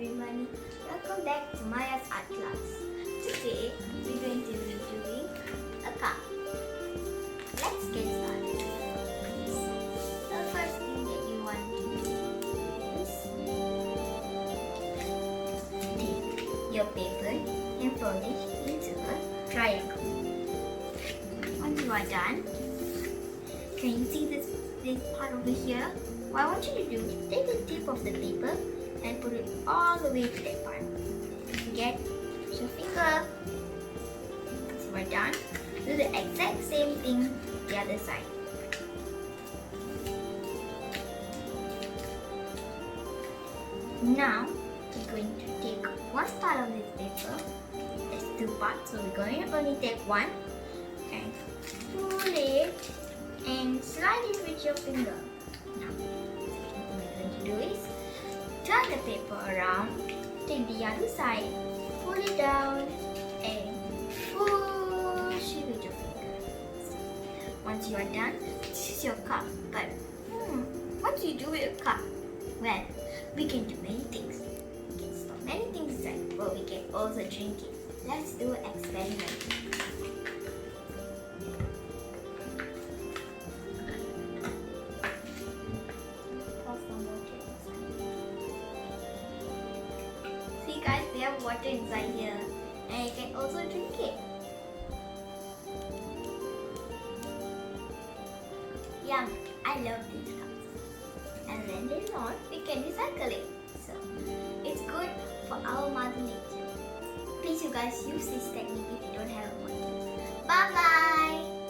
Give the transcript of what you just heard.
everyone, welcome back to Maya's art class. Today we're going to be doing a cup. Let's get started. The first thing that you want to do is take your paper and fold it into a triangle. Once you are done, can you see this part over here? What I want you to do is take the tip of the paper and put it all the way to that part. Get your finger. Once you are done, do the exact same thing the other side. Now we're going to take one part of this paper. There's two parts, so we're going to only take one and pull it and slide it with your finger. Now, what we're going to do is turn the paper around, take the other side, pull it down and push it with your fingers. Once you are done, this is your cup. But what do you do with your cup? Well, we can do many things. We can store many things inside, but we can also drink it. Let's do an experiment. See guys, we have water inside here and you can also drink it. Yum! I love these cups. And when they're not, we can recycle it. So, it's good for our mother nature. Please you guys use this technique if you don't have a water. Bye bye!